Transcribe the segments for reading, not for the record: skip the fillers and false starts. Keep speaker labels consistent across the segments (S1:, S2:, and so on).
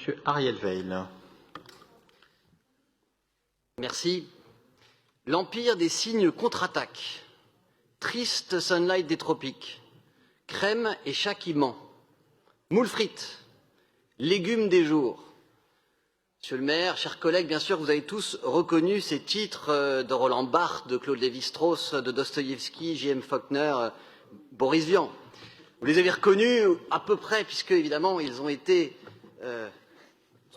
S1: Monsieur Ariel Veil.
S2: Merci. L'empire des cygnes contre-attaque. Triste sunlight des tropiques. Crème et châtiment. Moules frites. Légumes des jours. Monsieur le maire, chers collègues, bien sûr, vous avez tous reconnu ces titres de Roland Barthes, de Claude Lévi-Strauss, de Dostoïevski, J.M. Faulkner, Boris Vian. Vous les avez reconnus à peu près, puisque évidemment, ils ont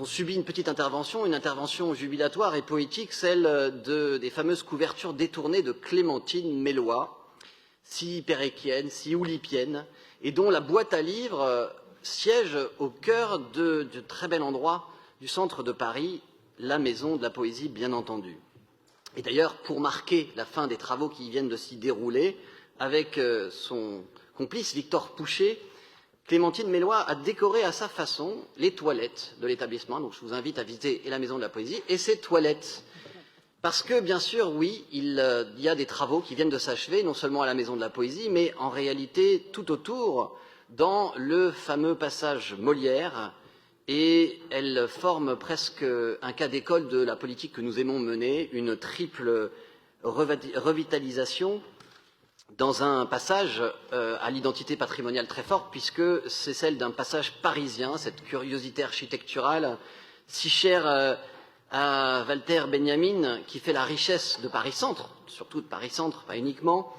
S2: subi une petite intervention, une intervention jubilatoire et poétique, celle des fameuses couvertures détournées de Clémentine Mélois, si péréquienne, si oulipienne, et dont la boîte à livres siège au cœur de très bel endroit du centre de Paris, la Maison de la Poésie, bien entendu. Et d'ailleurs, pour marquer la fin des travaux qui viennent de s'y dérouler, avec son complice Victor Pouchet, Clémentine Mélois a décoré à sa façon les toilettes de l'établissement. Donc je vous invite à visiter la Maison de la Poésie et ses toilettes. Parce que, bien sûr, oui, il y a des travaux qui viennent de s'achever, non seulement à la Maison de la Poésie, mais en réalité tout autour, dans le fameux passage Molière, et elle forme presque un cas d'école de la politique que nous aimons mener, une triple revitalisation dans un passage à l'identité patrimoniale très forte, puisque c'est celle d'un passage parisien, cette curiosité architecturale si chère à Walter Benjamin, qui fait la richesse de Paris-Centre, surtout de Paris-Centre, pas uniquement,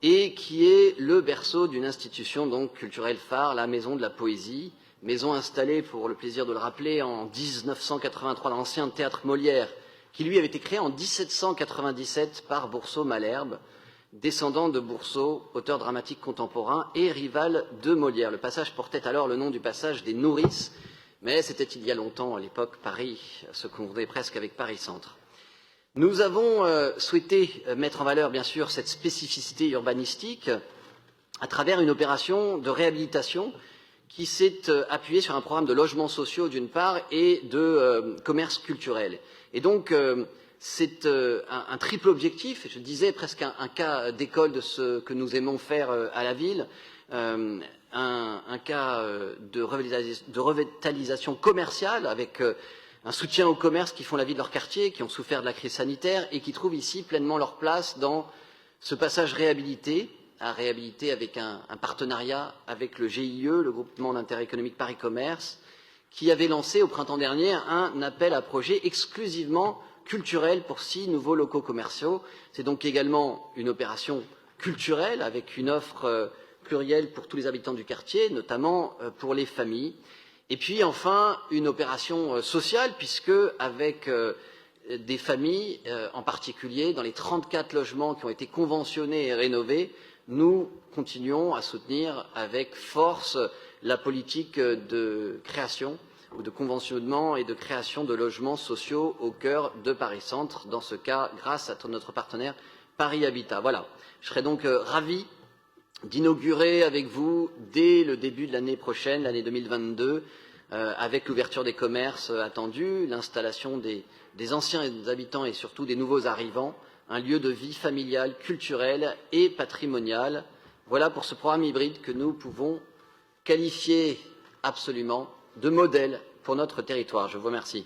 S2: et qui est le berceau d'une institution donc culturelle phare, la Maison de la Poésie, maison installée, pour le plaisir de le rappeler, en 1983 dans l'ancien théâtre Molière, qui lui avait été créé en 1797 par Boursault-Malherbe, descendant de Boursault, auteur dramatique contemporain et rival de Molière. Le passage portait alors le nom du passage des Nourrices, mais c'était il y a longtemps, à l'époque, Paris se confondait presque avec Paris-Centre. Nous avons souhaité mettre en valeur, bien sûr, cette spécificité urbanistique à travers une opération de réhabilitation qui s'est appuyée sur un programme de logements sociaux, d'une part, et de commerce culturel. Et donc, c'est un triple objectif, je disais presque un cas d'école de ce que nous aimons faire à la ville, un cas de revitalisation commerciale avec un soutien aux commerces qui font la vie de leur quartier, qui ont souffert de la crise sanitaire et qui trouvent ici pleinement leur place dans ce passage réhabilité, à réhabiliter avec un partenariat avec le GIE, le groupement d'intérêt économique Paris Commerce, qui avait lancé au printemps dernier un appel à projet exclusivement culturel pour 6 nouveaux locaux commerciaux. C'est donc également une opération culturelle avec une offre plurielle pour tous les habitants du quartier, notamment pour les familles. Et puis enfin, une opération sociale, puisque avec des familles, en particulier dans les 34 logements qui ont été conventionnés et rénovés, nous continuons à soutenir avec force la politique de création ou de conventionnement et de création de logements sociaux au cœur de Paris-Centre, dans ce cas grâce à notre partenaire Paris Habitat. Voilà, je serai donc ravi d'inaugurer avec vous dès le début de l'année prochaine, l'année 2022, avec l'ouverture des commerces attendus, l'installation des anciens habitants et surtout des nouveaux arrivants, un lieu de vie familiale, culturelle et patrimoniale. Voilà pour ce programme hybride que nous pouvons qualifier absolument de modèle pour notre territoire. Je vous remercie.